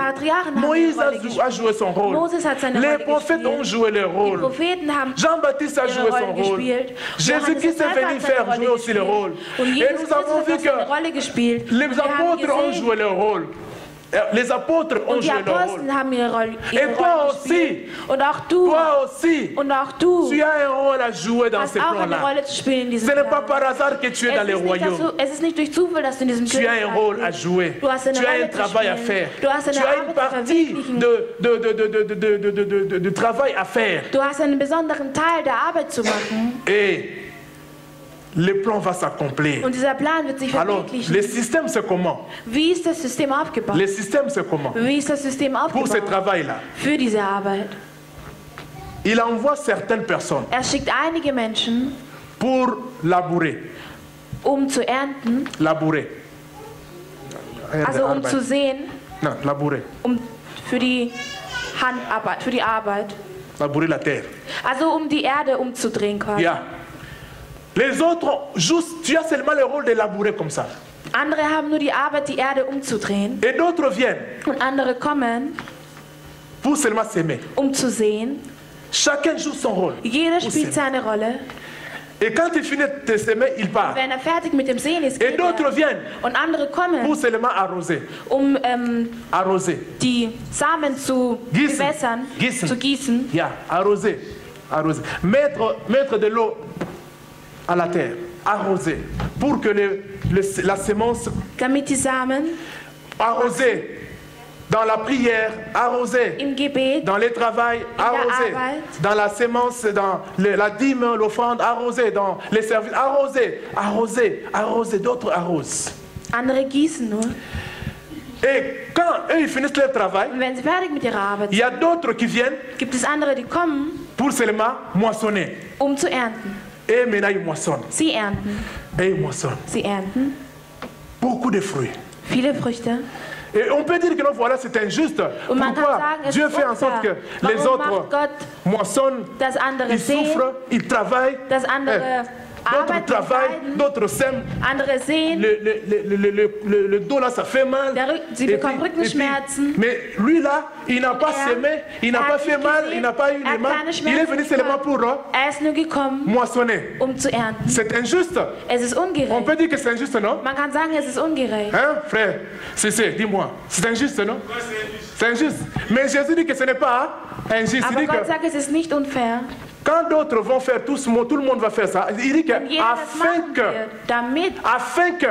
Moïse a joué son rôle. Moses hat seine Les Rolle prophètes gespielt. ont joué leur rôle. Die Propheten haben Jean-Baptiste a joué son rôle. Jésus-Christ est venu faire jouer aussi le rôle. Et nous avons vu que les apôtres ont joué leur rôle. Les apôtres ont joué leur rôle. Et toi aussi, tu as un rôle à jouer dans ce plan-là. Ce n'est pas par hasard que tu es dans le royaume. Tu as un rôle à jouer. Tu as un travail à faire. Tu as une partie de travail à faire. Et le plan va s'accomplir. Alors, le système, c'est comment? Wie ist das System aufgebaut? Le système, c'est comment? Wie ist das System aufgebaut? Pour ce travail-là. Für diese Arbeit. Il envoie certaines personnes. Schickt einige Menschen. Pour labourer. Zu ernten. Labourer. Also zu sehen. Non, labourer. Für die Handarbeit, für die Arbeit. Labourer la terre. Also die Erde umzudrehen quasi. Ja. Les autres, juste, tu as seulement le rôle de labourer comme ça. Andere haben nur die Arbeit, die Erde umzudrehen. Et d'autres viennent. Und andere kommen. Pour seulement s'aimer. Zu sehen. Chacun joue son rôle. Jeder spielt seine Rolle. Et quand il finit de s'aimer, il part. Wenn fertig mit dem Sehen ist, et d'autres viennent. Und andere kommen. Pour seulement arroser. Arroser. Die Samen zu bewässern, zu gießen. Ja, arroser. Arroser. Mettre de l'eau à la terre, arroser, pour que la semence, damit die Samen, arroser Dans la prière, arroser. Im Gebet, dans le travail, arroser. Dans la sémence, dans la dîme, l'offrande, arroser. Dans les services, arroser. Arroser, arroser. D'autres arrosent. Andere gießen nur. Et quand eux ils finissent leur travail, Und wenn sie fertig mit ihrer Arbeit il y a d'autres qui viennent gibt es andere, die kommen, pour seulement moissonner. zu ernten. Et maintenant ils moissonnent. Sie ernten. Et ils moissonnent. Sie ernten. Beaucoup de fruits. Viele Früchte. Et on peut dire que non, voilà, c'est injuste. Pourquoi Dieu fait en sorte que les autres moissonnent, ils souffrent, ils travaillent, d'autres travaillent, d'autres sèment. Andere sehen. Le dos là, ça fait mal. Sie bekommen Rückenschmerzen. Mais lui là, il n'a pas sémé, il n'a pas fait mal, il n'a pas eu de mal. Il est venu seulement pour moissonner. Zu ernten. C'est injuste. Es ist ungerecht. On peut dire que c'est injuste, non? Man kann sagen, es ist ungerecht. Hein, frère? Dis-moi. C'est injuste, non? C'est injuste. Mais Jésus dit que ce n'est pas injuste. Aber Gott sagt, es ist nicht unfair. Quand d'autres vont faire tout le monde va faire ça. Il dit que afin que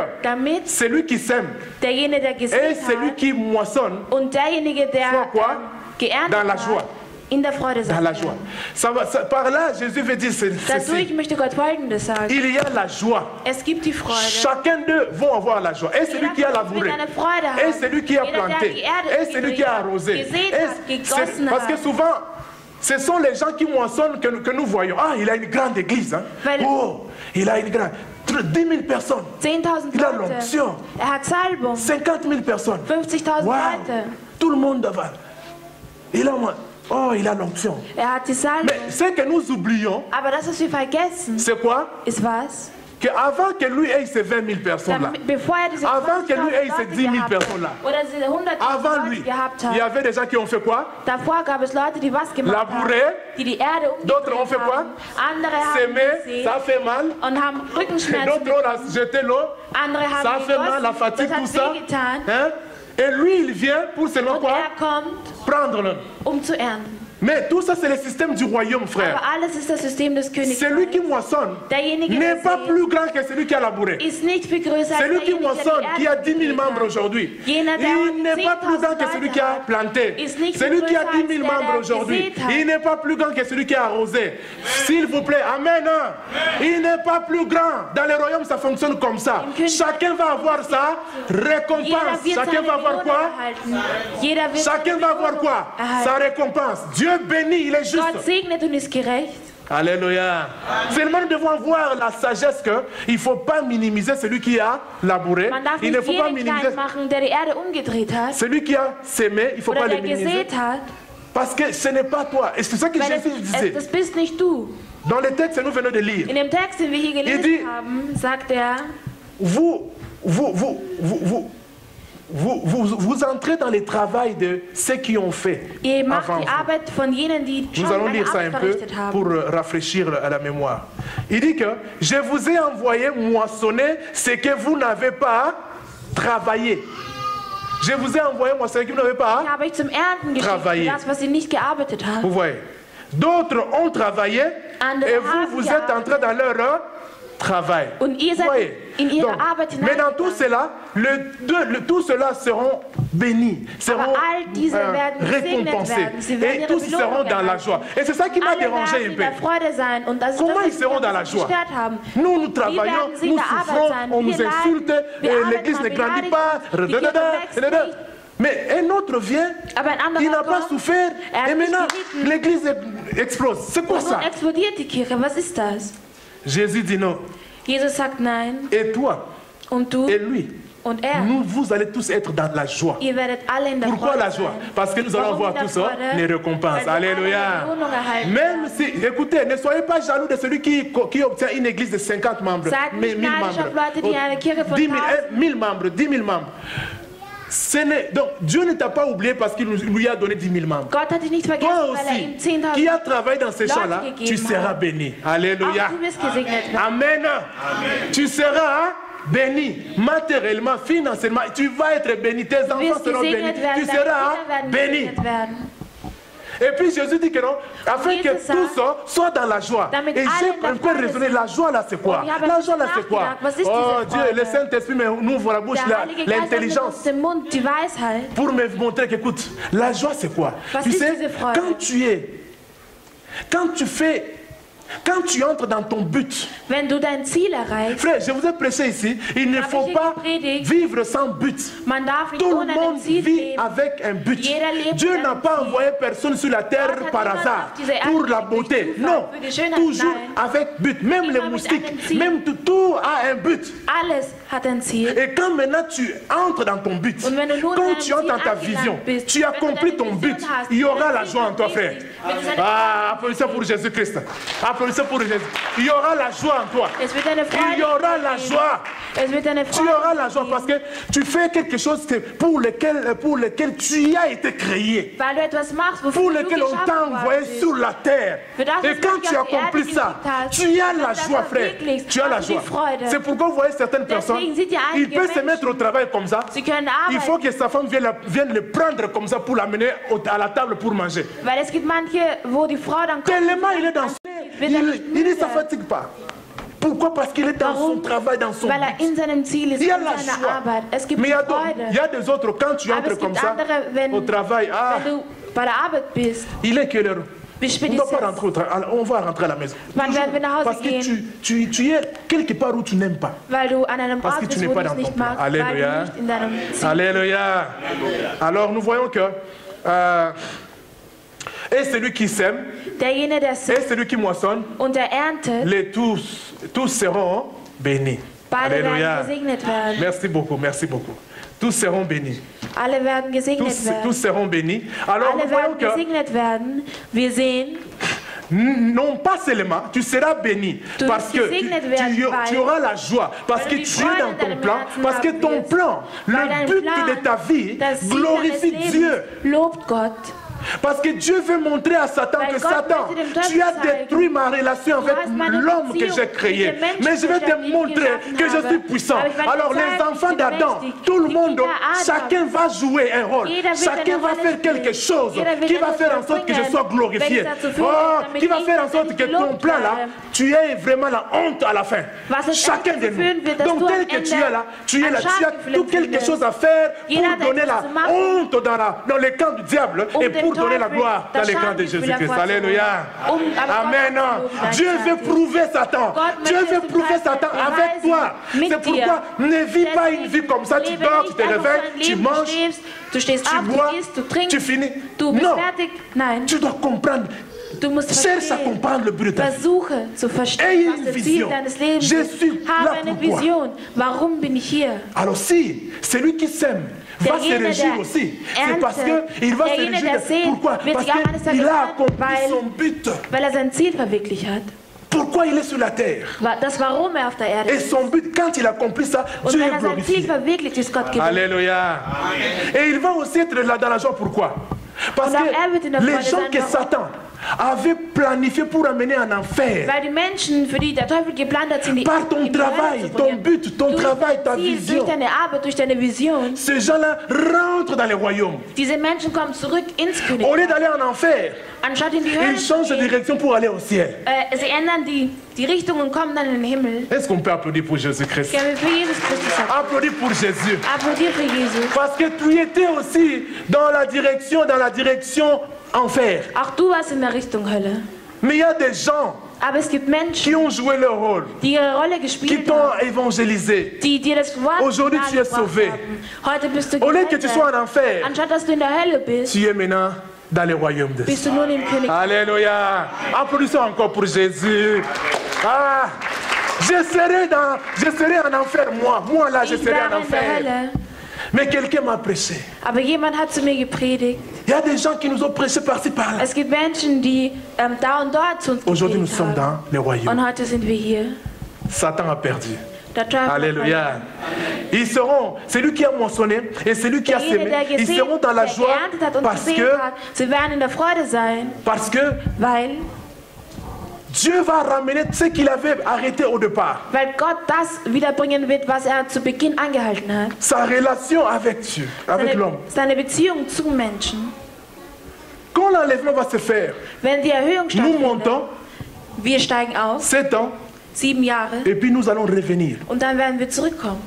celui qui sème et celui qui moissonne soit quoi? Dans la joie. In der Freude dans la joie. Par là, Jésus veut dire Dadurch möchte Gott Folgendes sagen. Il y a la joie. Es gibt die Freude. Chacun d'eux vont avoir la joie. Et celui qui a labouré, et celui qui a planté, et celui qui a arrosé. Parce que souvent, ce sont les gens qui moissonnent que nous voyons. Ah, il a une grande église. Hein? Oh, il a une grande... 10 000 personnes. 10.000 il a l'onction. 50 000 personnes. 50.000 wow. Leute. Tout le monde devant. Il a l'onction. Mais ce que nous oublions, c'est quoi? Qu'avant que lui ait ces 20 000 personnes-là, avant que lui ait ces 10 000 personnes-là, avant lui, il y avait des gens qui ont fait quoi? Labourer. D'autres ont fait quoi? S'aimer, ça fait mal. D'autres ont jeté l'eau, ça fait mal, la fatigue, tout ça. Hein? Et lui, il vient pour seulement quoi? Prendre l'homme. Mais tout ça, c'est le système du royaume, frère. Celui qui moissonne n'est pas plus grand que celui qui a labouré. Celui qui moissonne, qui a 10 000 membres aujourd'hui, il n'est pas plus grand que celui qui a planté. Celui qui a 10 000 membres aujourd'hui, il n'est pas plus grand que celui qui a arrosé. S'il vous plaît, amen. Il n'est pas plus grand. Dans le royaume, ça fonctionne comme ça. Chacun va avoir sa récompense. Chacun va avoir quoi? Chacun va avoir quoi? Sa récompense. Dieu béni, il est juste. Gott segnet und ist gerecht. Alléluia. Seulement nous devons voir la sagesse qu'il ne faut pas minimiser celui qui a labouré. Il ne faut pas minimiser celui qui a sémé, il ne faut pas le minimiser. Parce que ce n'est pas toi. Et c'est ça que Jésus disait. Dans le texte que nous venons de lire, il dit, vous entrez dans le travail de ceux qui ont fait avant vous. Nous allons lire ça un peu pour rafraîchir à la mémoire. Il dit que je vous ai envoyé moissonner ce que vous n'avez pas travaillé. Je vous ai envoyé moissonner ce que vous n'avez pas travaillé. Vous voyez, d'autres ont travaillé et vous êtes entrés dans leur travail. Mais dans tout cela, tout cela seront bénis, seront récompensés. Et tous seront dans la joie. Et c'est ça qui m'a dérangé un peu. Comment ils seront dans la joie? Nous travaillons, nous souffrons, on nous insulte, l'église ne grandit pas. Mais un autre vient, il n'a pas souffert, et maintenant l'église explose. C'est quoi ça? Jésus dit non. Jesus sagt nein. Et toi und du et lui. Und vous allez tous être dans la joie. Ihr werdet alle in der Pourquoi Freude la joie? Parce que nous allons voir tous les récompenses. Alléluia. Même si, écoutez, ne soyez pas jaloux de celui qui obtient une église de 50 membres, 1000 membres, 10 000 membres. Donc Dieu ne t'a pas oublié parce qu'il lui a donné 10 000 membres. Toi aussi, qui as travaillé dans ces champs-là, tu seras béni. Alléluia. Amen. Tu seras béni matériellement, financièrement. Tu vas être béni. Tes enfants seront bénis. Tu seras béni. Et puis Jésus dit que non, afin que tous soient dans la joie. Et j'ai un peu raisonné, la joie là c'est quoi? La joie là c'est quoi? Oh Dieu, le Saint-Esprit m'ouvre la bouche, l'intelligence. Pour me montrer qu'écoute, la joie c'est quoi? Tu sais, quand tu entres dans ton but, frère, je vous ai prêché ici, il ne faut pas vivre sans but. Tout le monde vit avec un but. Dieu n'a pas envoyé personne sur la terre par hasard pour la beauté. Non, toujours avec but. Même les moustiques, même tout a un but. Et quand maintenant tu entres dans ton but, quand tu entres dans ta vision, tu accomplis ton but, il y aura la joie en toi, frère. Ah, applaudissez pour Jésus-Christ. Applaudissez pour Jésus. Il y aura la joie en toi. Il y aura la joie. Tu auras la joie parce que tu fais quelque chose pour lequel tu as été créé. Pour lequel on t'a envoyé sur la terre. Et quand tu accomplis ça, tu as la joie, frère. Tu as la joie. C'est pourquoi vous voyez certaines personnes, il peut se mettre au travail comme ça. Il faut que sa femme vienne le prendre comme ça pour l'amener à la table pour manger. Tellement il est dans son... Il ne se fatigue pas. Pourquoi? Parce qu'il est dans son travail, dans son but. Il y a la joie. Mais il y a des autres, quand tu entres comme ça au travail, il est quelle heure? On ne doit pas rentrer au travail, on va rentrer à la maison. Parce que tu es quelque part où tu n'aimes pas. Parce que tu n'es pas dans ton plan. Alléluia. Alléluia. Alors nous voyons que... et celui qui sème, et celui qui moissonne, tous seront bénis. Alléluia. Merci beaucoup, merci beaucoup. Tous seront bénis. Tous seront bénis. Alors nous voyons que non pas seulement, tu seras béni parce que tu auras la joie, parce que tu es dans ton plan, parce que ton plan, le but de ta vie glorifie Dieu. Parce que Dieu veut montrer à Satan que Satan, tu as détruit ma relation avec l'homme que j'ai créé. Mais je vais te montrer que je suis puissant. Alors les enfants d'Adam, tout le monde, chacun va jouer un rôle. Chacun va faire quelque chose qui va faire en sorte que je sois glorifié. Oh, qui va faire en sorte que ton plan là, tu aies vraiment la honte à la fin. Chacun de nous. Donc tel que tu es là, tu as tout quelque chose à faire pour donner la honte dans le camp du diable et pour donner la gloire dans les camps de Jésus-Christ. Alléluia. Amen. Dieu veut prouver Satan. Dieu veut prouver Satan avec toi. C'est pourquoi ne vis pas une vie comme ça. Tu dors, tu te réveilles, tu manges, tu bois, tu finis. Non. Tu dois comprendre. Cherche à comprendre le but de ta vie. Ayez une vision. Je suis là pourquoi. Alors si celui qui sème va se réjouir aussi, c'est parce qu'il va se réjouir. Pourquoi? Parce qu'il a accompli son but. Pourquoi il est sur la terre? Et son but, quand il accomplit ça, Dieu est glorifié. Alléluia. Et il va aussi être là dans la joie. Pourquoi? Parce que les gens que Satan avait planifié pour amener en enfer, par ton travail, ton but, ton travail, ta vision, ces gens-là rentrent dans les royaumes. Au lieu d'aller en enfer, ils changent de direction pour aller au ciel. Est-ce qu'on peut applaudir pour Jésus-Christ? Applaudis pour Jésus. Parce que tu étais aussi dans la direction enfer. Mais il y a des gens qui ont joué leur rôle, qui t'ont évangélisé. Aujourd'hui tu es sauvé. Au lieu que tu sois en enfer, tu es maintenant dans les royaumes de Dieu. Alléluia. Applaudissons encore pour Jésus. Ah, je serai en enfer, moi là je serai en enfer. Mais quelqu'un m'a prêché. Il y a des gens qui nous ont prêché par-ci par-là. Aujourd'hui nous sommes dans les royaumes. Satan a perdu. Alléluia. Ils seront, celui qui a moissonné et celui qui a sémé, ils seront dans la joie parce que Dieu va ramener ce qu'il avait arrêté au départ. Sa relation avec Dieu, avec l'homme. Quand l'enlèvement va se faire, wenn die Erhöhung nous montons, wir steigen auf, 7 ans, 7 Jahre, et puis nous allons revenir. und dann werden wir zurückkommen.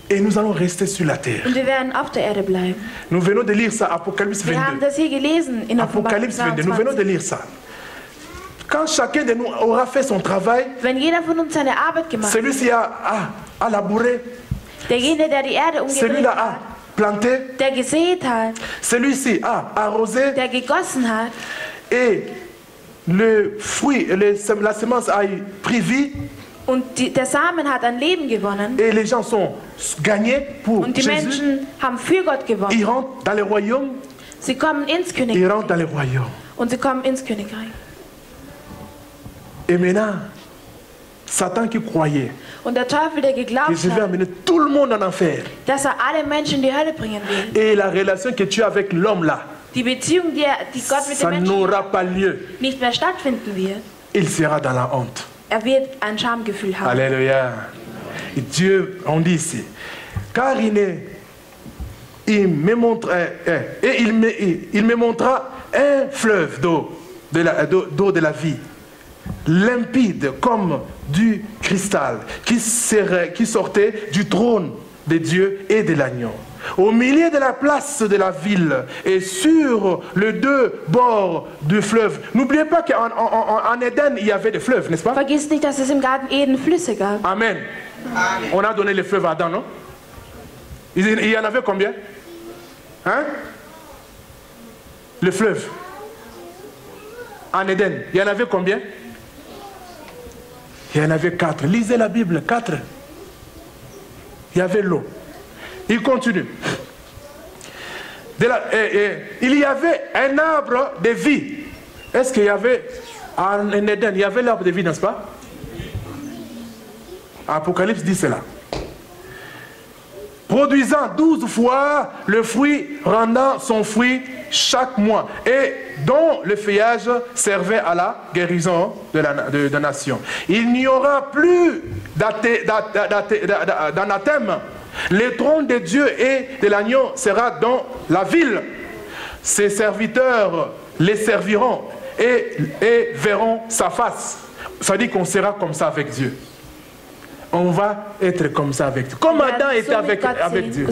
Et nous allons rester sur la terre. Und wir werden auf der Erde bleiben. Nous venons de lire ça, Apocalypse Wir haben 22. das hier gelesen in Apocalypse 22, nous venons de lire ça. Quand chacun de nous aura fait son travail, Wenn jeder von uns seine Arbeit gemacht hat, celui-ci a labouré, derjenige, der die Erde umgedreht celui-là hat, a planté, der gesät hat, celui-ci a arrosé, der gegossen hat, et le fruit, la semence a pris vie, und der Samen hat an Leben gewonnen, et les gens sont gagnés pour und die Jésus. Menschen haben für Gott Ils gewonnen. rentrent dans le royaume, Sie kommen ins ils Königreich. rentrent dans le royaume. Und sie kommen ins Königreich. Et maintenant, Satan qui croyait Und der Teufel, der que geglaubt je vais hat, amener tout le monde en enfer, dass alle Menschen in die Hölle bringen will. et la relation que tu as avec l'homme là, Die Beziehung, die Gott mit ça den Menschen n'aura pas lieu. nicht mehr stattfinden wird. Il sera dans la honte. Wird ein Schamgefühl haben. Alléluia. Et Dieu, on dit ici, car il me montrera un fleuve d'eau de la vie, limpide comme du cristal, qui sortait du trône de Dieu et de l'agneau. Au milieu de la place de la ville et sur les 2 bords du fleuve. N'oubliez pas qu'en Éden, il y avait des fleuves, n'est-ce pas? Vergiss nicht, dass es im Garten Eden Flüsse gab. Amen. On a donné les fleuves à Adam, non? Il y en avait combien? Hein? Le fleuve. En Éden, il y en avait combien? Il y en avait 4. Lisez la Bible, 4. Il y avait l'eau. Il continue. Il y avait un arbre de vie. Est-ce qu'il y avait en Éden, il y avait l'arbre de vie, n'est-ce pas? Apocalypse dit cela. Produisant 12 fois le fruit, rendant son fruit chaque mois, et dont le feuillage servait à la guérison de la nation. Il n'y aura plus d'anathème. Le trône de Dieu et de l'agneau sera dans la ville. Ses serviteurs les serviront et verront sa face. Ça dit qu'on sera comme ça avec Dieu. On va être comme ça avec Dieu. Comme Adam était avec Dieu.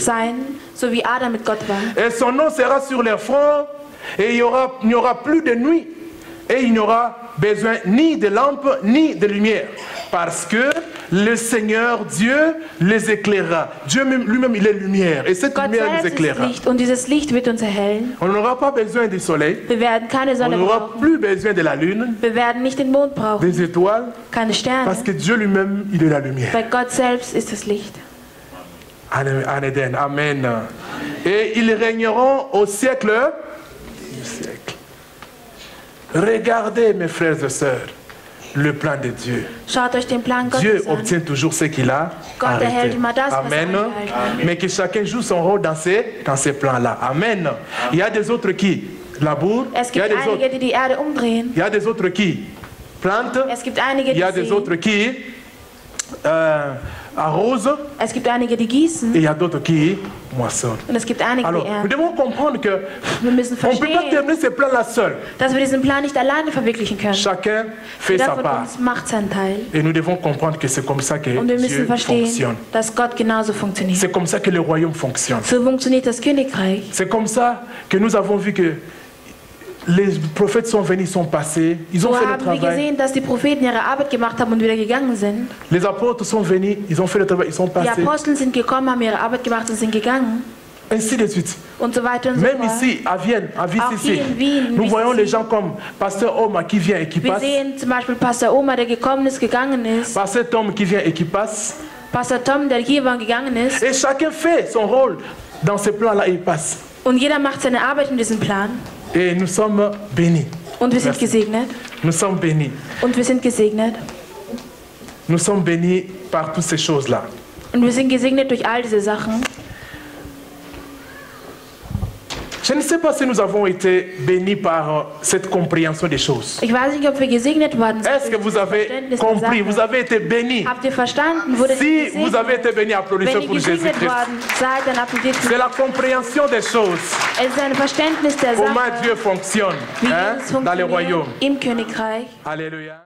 So wie Adam mit Gott war. Et son nom sera sur leur front, et il n'y aura plus de nuit, et il n'y aura besoin ni de lampe ni de lumière, parce que le Seigneur Dieu les éclairera. Dieu lui-même, il est lumière, et cette lumière nous éclairera. Und dieses Licht wird uns erhellen. On n'aura pas besoin du soleil. Wir werden keine On Sonne n'aura brauchen. plus besoin de la lune, Wir werden nicht den Mond brauchen. des étoiles, Keine Sterne. parce que Dieu lui-même, il est la lumière. Weil Gott selbst ist das Licht. En Éden, amen. Et ils régneront au siècle du siècle. Regardez, mes frères et sœurs, le plan de Dieu. Schaut euch den Plan Dieu Gottes an. obtient toujours ce qu'il a Gott erhält arrêté. immer das, was Amen. er angehalten hat. Mais que chacun joue son rôle dans ces plans-là. Amen. Il y a des autres qui labourent. Es Il y a gibt des autres, einige, die die Erde umdrehen. il y a des autres qui plantent. Es gibt einige, Il y a die des autres säen. qui arrosent. Es gibt einige, die gießen. Et il y a d'autres qui moissonnent. Und es gibt einige, die Alors, nous ernten. devons comprendre que Wir müssen on ne peut pas verstehen, terminer ce plan-là seul. dass wir diesen Plan nicht alleine verwirklichen können. Chacun fait Jeder sa von part. uns macht seinen Teil. Et nous devons comprendre que c'est comme ça que Und wir müssen Dieu verstehen, fonctionne. dass Gott genauso funktioniert. C'est comme ça que le royaume fonctionne. So funktioniert das Königreich. C'est comme ça que nous avons vu que les prophètes sont venus, sont passés, ils ont So fait le haben wir travail. gesehen, dass die Propheten ihre Arbeit gemacht haben und wieder gegangen sind. Les apôtres sont venus, ils ont fait le travail, ils sont Die passés. Apostel sind gekommen, haben ihre Arbeit gemacht und sind gegangen. Ainsi de suite. Und so weiter und so Même fort. ici, à Vienne, à Auch Vichy, hier in Wien, nous voyons Vichy. les gens comme Pasteur Oma qui vient et qui Wir passe, sehen zum Beispiel Pastor Oma, der gekommen ist, gegangen ist. Pasteur Tom qui vient et qui passe. Pastor Tom, der hier war und gegangen ist. Et chacun fait son rôle dans ce plan-là, il passe. Und jeder macht seine Arbeit in diesem Plan. Et nous sommes bénis. Und wir sind Merci. gesegnet. Nous sommes bénis. Und wir sind gesegnet. Nous sommes bénis par toutes ces choses-là. Und wir sind gesegnet durch all diese Sachen. Je ne sais pas si nous avons été bénis par cette compréhension des choses. Ich weiß nicht, ob wir gesegnet worden sind. Est-ce que vous avez compris? Vous avez été bénis? Habt ihr verstanden? Wurdet Si ihr vous gesegnet? avez été bénis, applaudissez Wenn ihr pour gesegnet Jésus-Christ. worden seid, dann applaudiert für C'est la compréhension des choses. Es ist ein Verständnis der Comment Sache, Dieu fonctionne wie hein, Jesus dans les funktioniert royaumes. im Königreich. Alléluia.